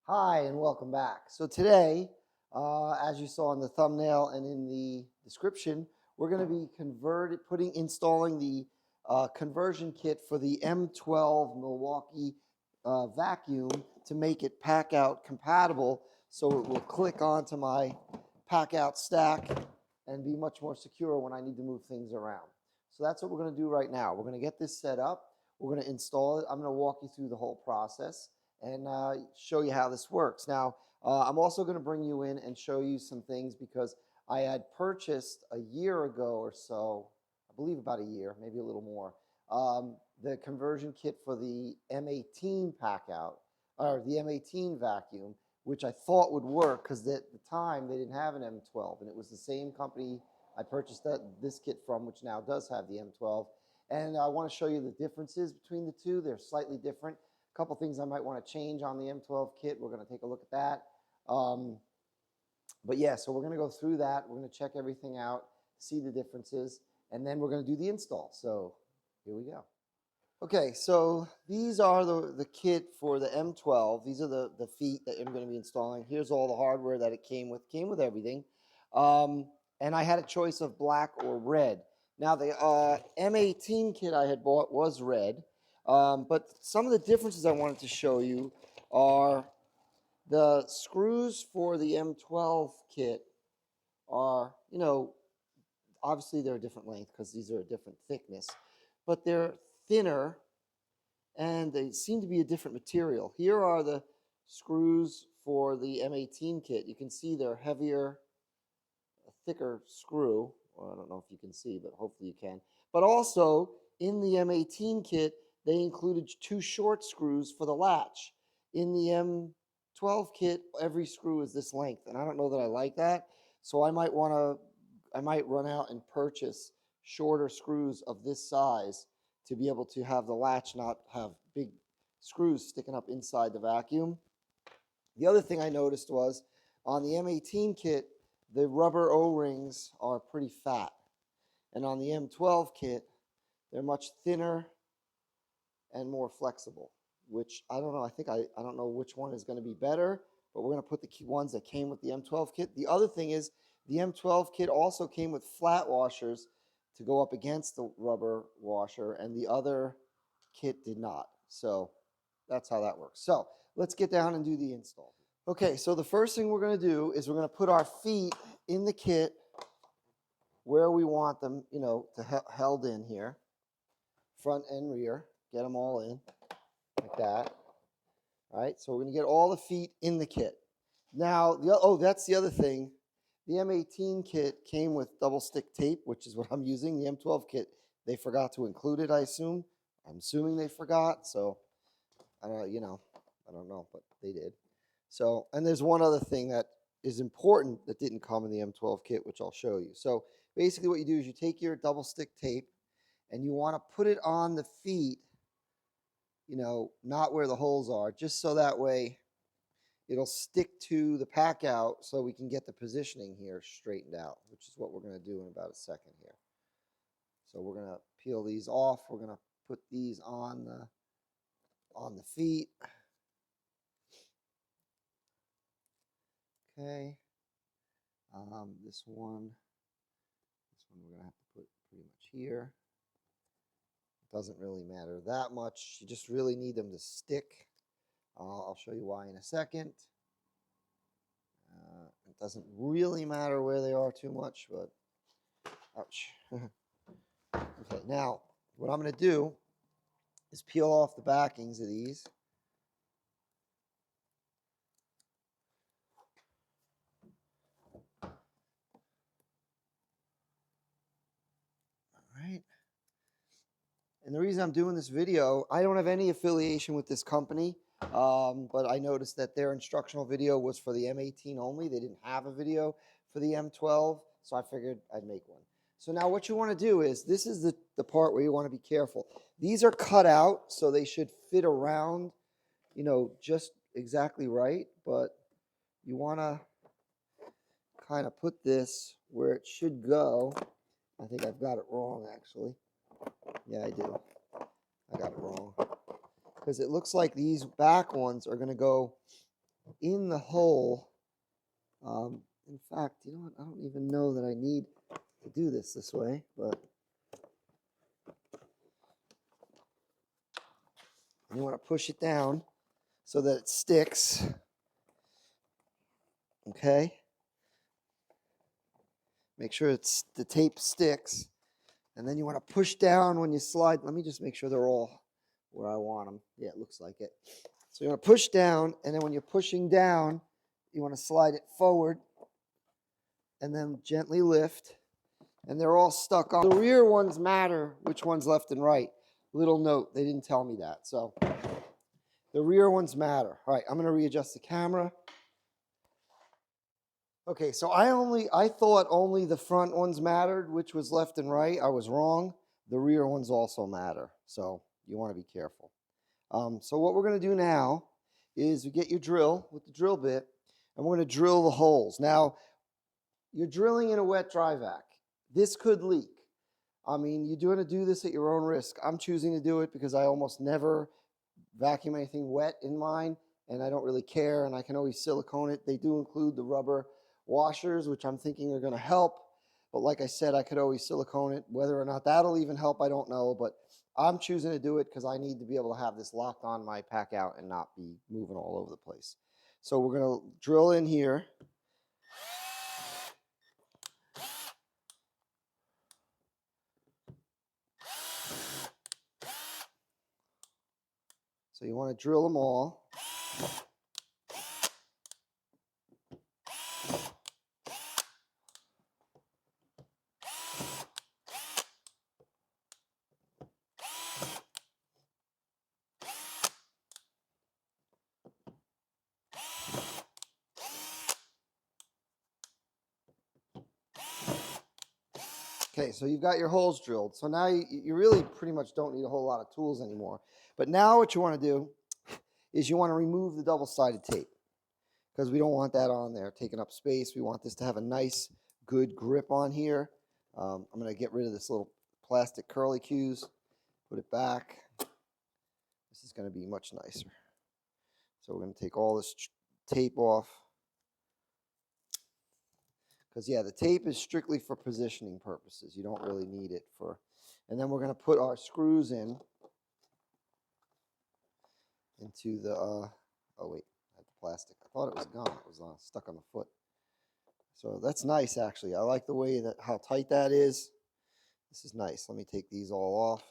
Hi, and welcome back. So today, as you saw in the thumbnail and in the description, we're going to be installing the conversion kit for the M12 Milwaukee vacuum to make it Packout compatible, so it will click onto my Packout stack and be much more secure when I need to move things around. So that's what we're going to do right now. We're going to get this set up. We're going to install it. I'm going to walk you through the whole process and show you how this works. Now, I'm also going to bring you in and show you some things because I had purchased a year ago or so, I believe about a year, maybe a little more, the conversion kit for the M18 Packout, or the M18 vacuum, which I thought would work because at the time they didn't have an M12, and it was the same company I purchased this kit from, which now does have the M12. And I want to show you the differences between the two. They're slightly different. A couple things I might want to change on the M12 kit. We're going to take a look at that. But yeah, so we're going to go through that. We're going to check everything out, see the differences, and then we're going to do the install. So here we go. Okay, so these are the kit for the M12. These are the feet that I'm going to be installing. Here's all the hardware that it came with. Came with everything. And I had a choice of black or red. Now, the M18 kit I had bought was red. But some of the differences I wanted to show you are the screws for the M12 kit are, obviously they're a different length because these are a different thickness, but they're thinner and they seem to be a different material. Here are the screws for the M18 kit. You can see they're heavier, a thicker screw. Well, I don't know if you can see, but hopefully you can. But also in the M18 kit, they included two short screws for the latch. In the M12 kit, every screw is this length, and I don't know that I like that. So I might run out and purchase shorter screws of this size to be able to have the latch not have big screws sticking up inside the vacuum. The other thing I noticed was on the M18 kit, the rubber O-rings are pretty fat. And on the M12 kit, they're much thinner and more flexible, which I don't know. I don't know which one is going to be better, but we're going to put the ones that came with the M12 kit. The other thing is the M12 kit also came with flat washers to go up against the rubber washer, and the other kit did not. So that's how that works. So let's get down and do the install. Okay, so the first thing we're going to do is we're going to put our feet in the kit where we want them, held in here, front and rear. Get them all in like that. All right, so we're going to get all the feet in the kit. Now, that's the other thing. The M18 kit came with double stick tape, which is what I'm using. The M12 kit, they forgot to include it, I assume. I'm assuming they forgot, so I don't know, but they did. So, and there's one other thing that is important that didn't come in the M12 kit, which I'll show you. So basically what you do is you take your double stick tape and you want to put it on the feet, not where the holes are, just so that way it'll stick to the pack out so we can get the positioning here straightened out, which is what we're going to do in about a second here. So we're going to peel these off. We're going to put these on the feet. Okay. This one we're going to have to put pretty much here. It doesn't really matter that much. You just really need them to stick. I'll show you why in a second. It doesn't really matter where they are too much, but ouch. Okay, now what I'm going to do is peel off the backings of these. All right. And the reason I'm doing this video, I don't have any affiliation with this company, but I noticed that their instructional video was for the M18 only. They didn't have a video for the M12, so I figured I'd make one. So now what you want to do is, this is the part where you want to be careful. These are cut out, so they should fit around, just exactly right, but you want to kind of put this where it should go. I think I've got it wrong, actually. Yeah, I do. I got it wrong. Because it looks like these back ones are going to go in the hole. In fact, you know what? I don't even know that I need to do this way, but you want to push it down so that it sticks. Okay? Make sure the tape sticks. And then you want to push down when you slide. Let me just make sure they're all where I want them. Yeah, it looks like it. So you want to push down, and then when you're pushing down, you want to slide it forward and then gently lift. And they're all stuck on. The rear ones matter which one's left and right. Little note, they didn't tell me that. So the rear ones matter. All right, I'm going to readjust the camera. Okay, so I thought only the front ones mattered, which was left and right. I was wrong. The rear ones also matter. So you want to be careful. So what we're going to do now is you get your drill with the drill bit, and we're going to drill the holes. Now, you're drilling in a wet dry vac. This could leak. I mean, you're going to do this at your own risk. I'm choosing to do it because I almost never vacuum anything wet in mine, and I don't really care, and I can always silicone it. They do include the rubber washers, which I'm thinking are going to help. But like I said, I could always silicone it. Whether or not that'll even help, I don't know. But I'm choosing to do it because I need to be able to have this locked on my Packout and not be moving all over the place. So we're going to drill in here. So you want to drill them all. Okay, so you've got your holes drilled. So now you really pretty much don't need a whole lot of tools anymore. But now what you want to do is you want to remove the double-sided tape because we don't want that on there taking up space. We want this to have a nice, good grip on here. I'm going to get rid of this little plastic curly cues, put it back. This is going to be much nicer. So we're going to take all this tape off. Because, yeah, the tape is strictly for positioning purposes. You don't really need it for... And then we're going to put our screws into the... oh, wait. I had the plastic. I thought it was gone. It was stuck on the foot. So that's nice, actually. I like the way that how tight that is. This is nice. Let me take these all off.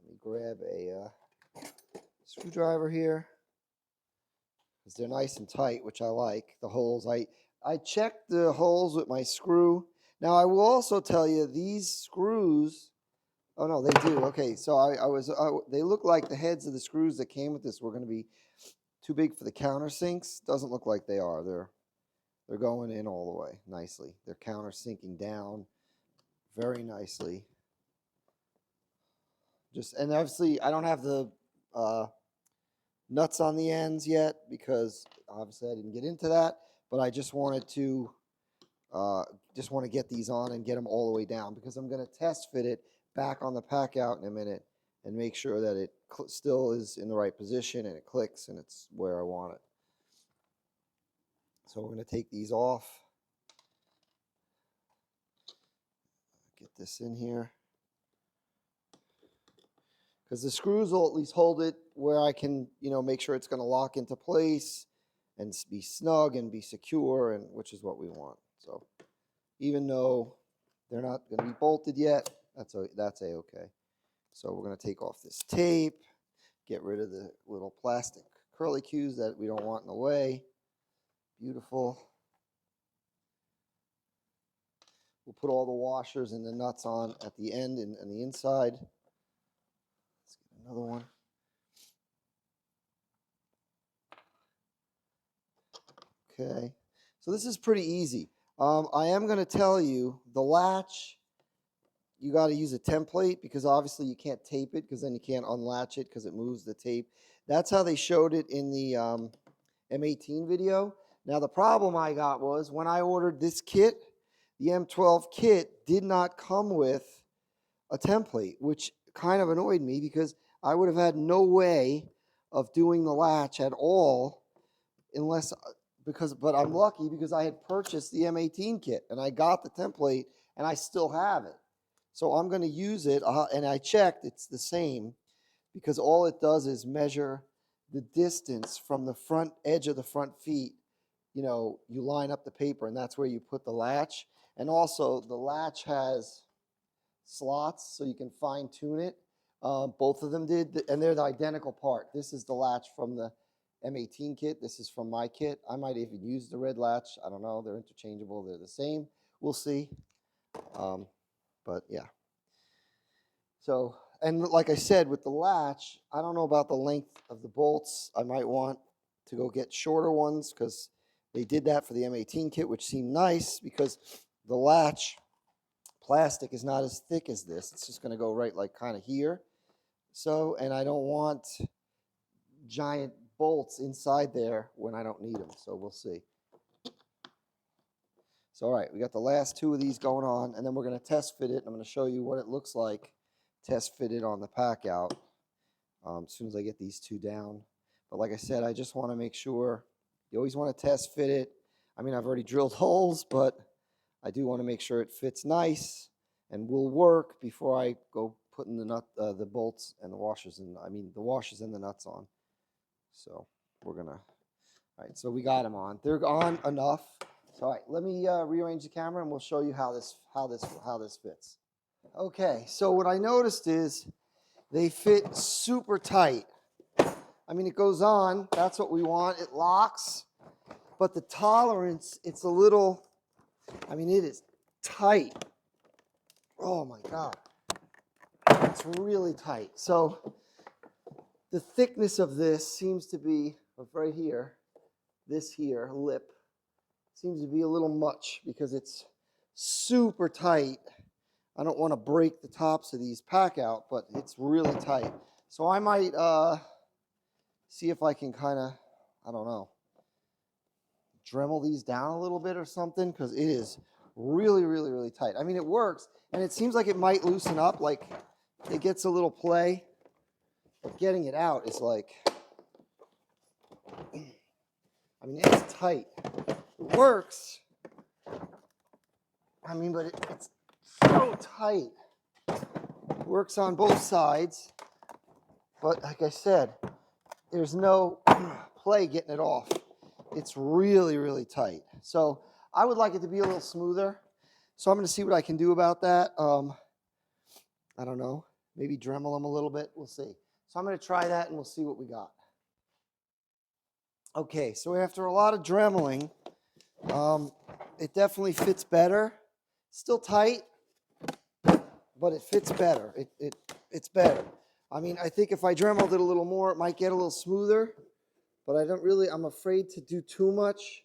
Let me grab a... screwdriver here because they're nice and tight, which I like. The holes, I checked the holes with my screw. Now I will also tell you these screws, oh no, they do. Okay, so they look like the heads of the screws that came with this were going to be too big for the countersinks. Doesn't look like they are. They're going in all the way nicely. They're countersinking down very nicely. And obviously I don't have the nuts on the ends yet because obviously I didn't get into that, but I just wanted to get these on and get them all the way down because I'm going to test fit it back on the Packout in a minute and make sure that it still is in the right position and it clicks and it's where I want it. So we're going to take these off. Get this in here. Because the screws will at least hold it where I can, make sure it's going to lock into place and be snug and be secure, and which is what we want. So even though they're not going to be bolted yet, that's a-okay. So we're going to take off this tape, get rid of the little plastic curly cues that we don't want in the way. Beautiful. We'll put all the washers and the nuts on at the end and the inside. Let's get another one. Okay, so this is pretty easy. I am going to tell you the latch, you got to use a template because obviously you can't tape it because then you can't unlatch it because it moves the tape. That's how they showed it in the M18 video. Now the problem I got was when I ordered this kit, the M12 kit did not come with a template, which kind of annoyed me because I would have had no way of doing the latch at all unless but I'm lucky because I had purchased the M18 kit and I got the template and I still have it. So I'm going to use it, and I checked, it's the same because all it does is measure the distance from the front edge of the front feet. You know, you line up the paper and that's where you put the latch. And also the latch has slots so you can fine tune it. Both of them did, and they're the identical part. This is the latch from the M18 kit. This is from my kit. I might even use the red latch. I don't know. They're interchangeable. They're the same. We'll see. But yeah. So, and like I said, with the latch, I don't know about the length of the bolts. I might want to go get shorter ones because they did that for the M18 kit, which seemed nice because the latch plastic is not as thick as this. It's just going to go right like kind of here. So, and I don't want giant bolts inside there when I don't need them. So we'll see. So, all right, we got the last two of these going on, and then we're going to test fit it. I'm going to show you what it looks like test fitted on the Packout as soon as I get these two down. But like I said, I just want to make sure. You always want to test fit it. I mean, I've already drilled holes, but I do want to make sure it fits nice and will work before I go putting the bolts and the washers and the washers and the nuts on. So we're gonna. All right, so we got them on. They're on enough. So all right, let me rearrange the camera and we'll show you how this fits. Okay, so what I noticed is they fit super tight. I mean, it goes on. That's what we want. It locks, but the tolerance, it's a little. I mean, it is tight. Oh my God. It's really tight. So the thickness of this seems to be, right here, this here, lip, seems to be a little much because it's super tight. I don't want to break the tops of these Packout, but it's really tight. So I might see if I can kind of, I don't know, Dremel these down a little bit or something because it is really, really, really tight. I mean, it works, and it seems like it might loosen up, like it gets a little play, but getting it out is like, I mean, it's tight. It works. I mean, but it's so tight. It works on both sides, but like I said, there's no play getting it off. It's really, really tight. So I would like it to be a little smoother. So I'm going to see what I can do about that. I don't know. Maybe Dremel them a little bit. We'll see. So I'm going to try that and we'll see what we got. Okay, so after a lot of Dremeling, it definitely fits better. Still tight, but it fits better. It's better. I mean, I think if I Dremeled it a little more, it might get a little smoother. But I'm afraid to do too much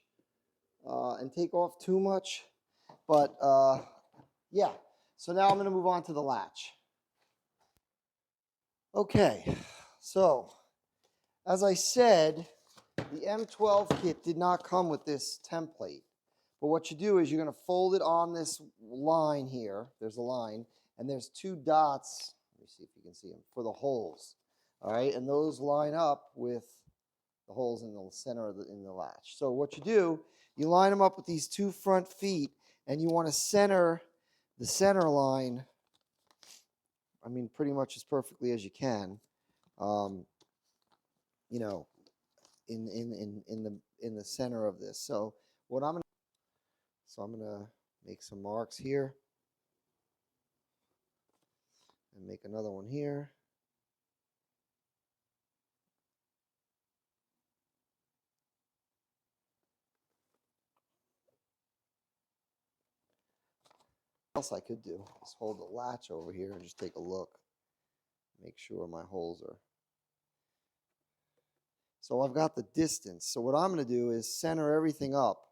and take off too much. But yeah, so now I'm going to move on to the latch. Okay, so as I said, the M12 kit did not come with this template. But what you do is you're going to fold it on this line here. There's a line, and there's two dots. Let me see if you can see them, for the holes. All right, and those line up with the holes in the center of in the latch. So what you do, you line them up with these two front feet, and you want to center the center line, I mean, pretty much as perfectly as you can, you know, in the center of this. So what I'm gonna make some marks here, and make another one here. What else I could do is hold the latch over here and just take a look, make sure my holes are. So I've got the distance. So what I'm going to do is center everything up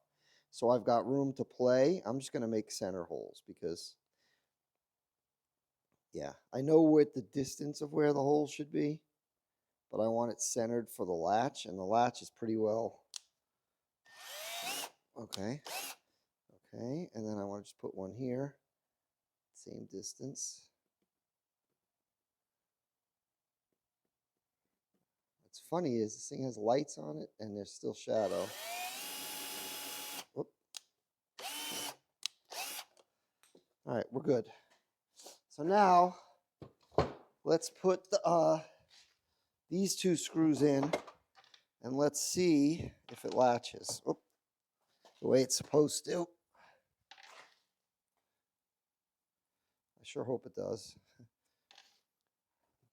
so I've got room to play. I'm just going to make center holes because, yeah, I know what the distance of where the holes should be, but I want it centered for the latch, and the latch is pretty well. Okay. Okay, and then I want to just put one here, same distance. funny is this thing has lights on it and there's still shadow. Whoop. All right, we're good. So now let's put these two screws in and let's see if it latches. Whoop. The way it's supposed to. I sure hope it does.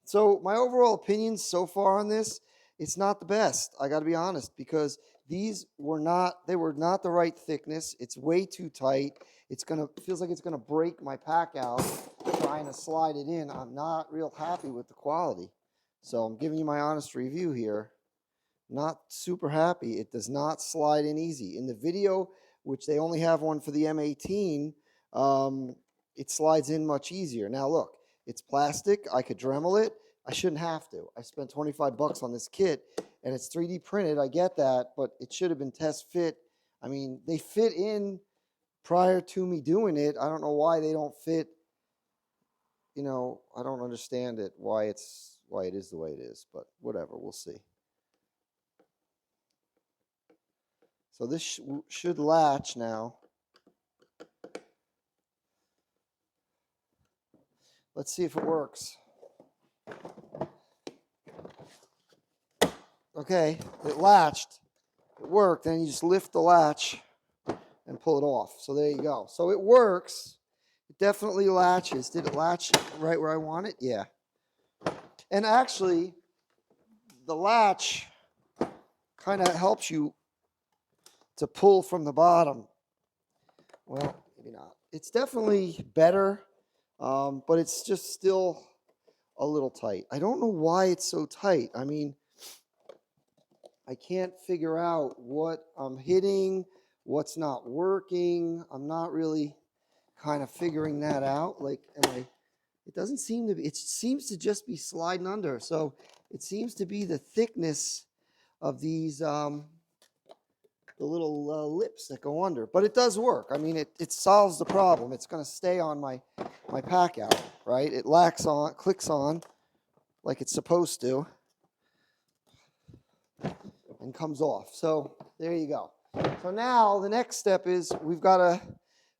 So my overall opinion so far on this, it's not the best. I got to be honest, because these were not, they were not the right thickness. It's way too tight. Feels like it's gonna break my Packout trying to slide it in. I'm not real happy with the quality. So I'm giving you my honest review here. Not super happy. It does not slide in easy. In the video, which they only have one for the M18, it slides in much easier. Now look, it's plastic. I could Dremel it. I shouldn't have to. I spent 25 bucks on this kit, and it's 3D printed. I get that, but it should have been test fit. I mean, they fit in prior to me doing it. I don't know why they don't fit. You know, I don't understand it, why it is the way it is, but whatever, we'll see. So this should latch now. Let's see if it works. Okay, it latched. It worked. Then you just lift the latch and pull it off. So there you go. So it works. It definitely latches. Did it latch right where I want it? Yeah. And actually, the latch kind of helps you to pull from the bottom. Well, maybe not. It's definitely better, but it's just still a little tight. I don't know why it's so tight. I mean, I can't figure out what I'm hitting, what's not working. I'm not really kind of figuring that out. Like, it doesn't seem to be, it seems to just be sliding under. So it seems to be the thickness of these, the little lips that go under. But it does work. I mean, it solves the problem. It's going to stay on my Packout, right? It clicks on like it's supposed to, and comes off. So there you go. So now the next step is we've got to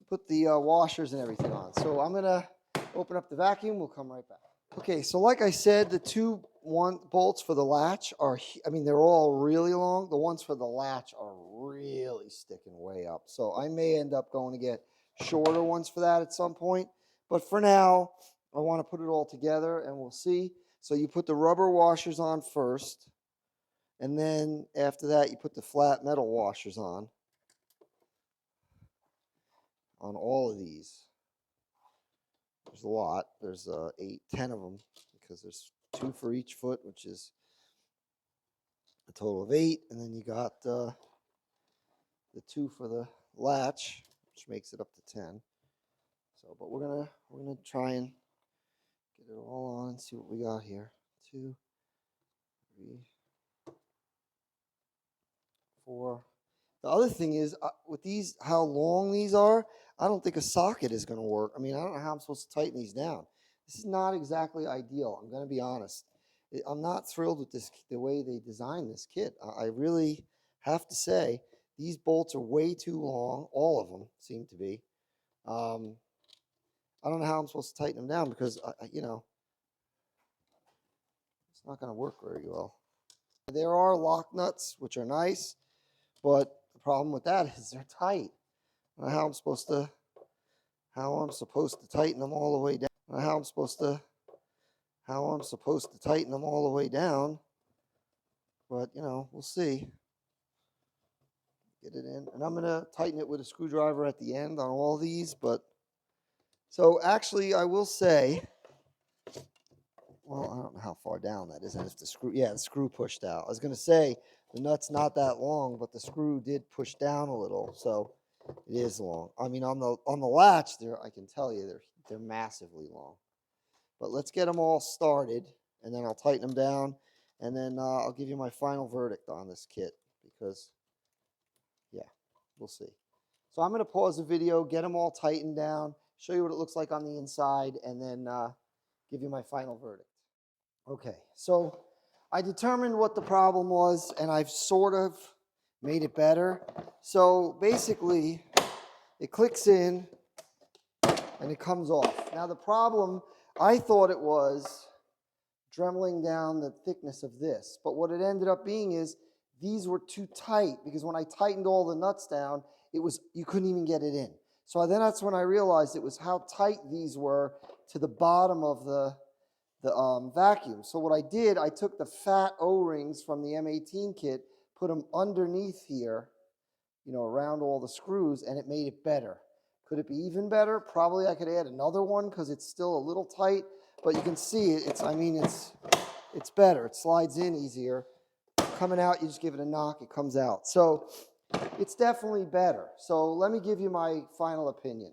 put the washers and everything on. So I'm going to open up the vacuum. We'll come right back. Okay, so like I said, the two bolts for the latch are, I mean, they're all really long. The ones for the latch are really sticking way up. So I may end up going to get shorter ones for that at some point. But for now, I want to put it all together and we'll see. So you put the rubber washers on first. And then after that, you put the flat metal washers on all of these. There's a lot. There's 8, 10 of them because there's 2 for each foot, which is a total of 8. And then you got the 2 for the latch, which makes it up to 10. So, but we're gonna try and get it all on and see what we got here. 2, 3, 4. The other thing is, with these, how long these are, I don't think a socket is going to work. I mean, I don't know how I'm supposed to tighten these down. This is not exactly ideal. I'm going to be honest. I'm not thrilled with the way they designed this kit. I really have to say, these bolts are way too long. All of them seem to be. I don't know how I'm supposed to tighten them down because, you know, it's not going to work very well. There are lock nuts, which are nice, but the problem with that is they're tight. I don't know how I'm supposed to tighten them all the way down. I don't know how I'm supposed to tighten them all the way down. But, you know, we'll see. Get it in. And I'm going to tighten it with a screwdriver at the end on all these. But, so actually, I will say, well, I don't know how far down that is. And if the screw pushed out. I was going to say, the nut's not that long, but the screw did push down a little. So it is long. I mean, on the latch, I can tell you they're massively long. But let's get them all started, and then I'll tighten them down, and then I'll give you my final verdict on this kit because, yeah, we'll see. So I'm going to pause the video, get them all tightened down, show you what it looks like on the inside, and then give you my final verdict. Okay, so I determined what the problem was, and I've sort of made it better. So basically, it clicks in, and it comes off. Now the problem, I thought it was dremeling down the thickness of this, but what it ended up being is these were too tight, because when I tightened all the nuts down, you couldn't even get it in. So then that's when I realized it was how tight these were to the bottom of the vacuum. So what I did, I took the fat O-rings from the M18 kit, put them underneath here, around all the screws, and it made it better. Could it be even better? Probably I could add another one because it's still a little tight, but you can see it's better. It slides in easier. Coming out, you just give it a knock, it comes out. So it's definitely better. So let me give you my final opinion.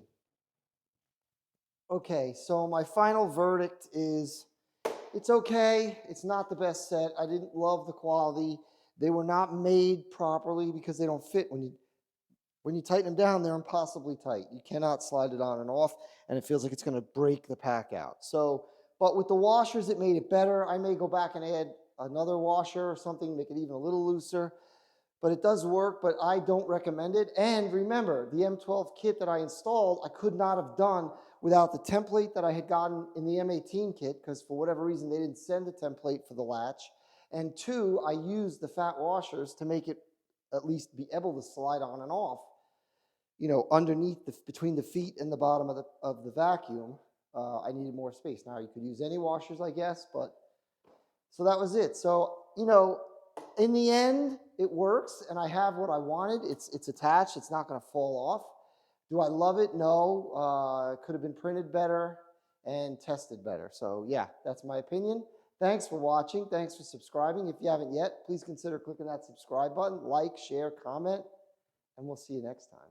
Okay, so my final verdict is it's okay. It's not the best set. I didn't love the quality. They were not made properly because they don't fit. When you tighten them down, they're impossibly tight. You cannot slide it on and off, and it feels like it's going to break the pack out. So, but with the washers, it made it better. I may go back and add another washer or something, make it even a little looser. But it does work, but I don't recommend it. And remember, the M12 kit that I installed, I could not have done without the template that I had gotten in the M18 kit, because for whatever reason, they didn't send a template for the latch. And two, I used the fat washers to make it at least be able to slide on and off, underneath, between the feet and the bottom of the vacuum. I needed more space. Now, you could use any washers, I guess, but so that was it. So, in the end, it works, and I have what I wanted. It's attached. It's not going to fall off. Do I love it? No. It could have been printed better and tested better. So, yeah, that's my opinion. Thanks for watching. Thanks for subscribing. If you haven't yet, please consider clicking that subscribe button. Like, share, comment, and we'll see you next time.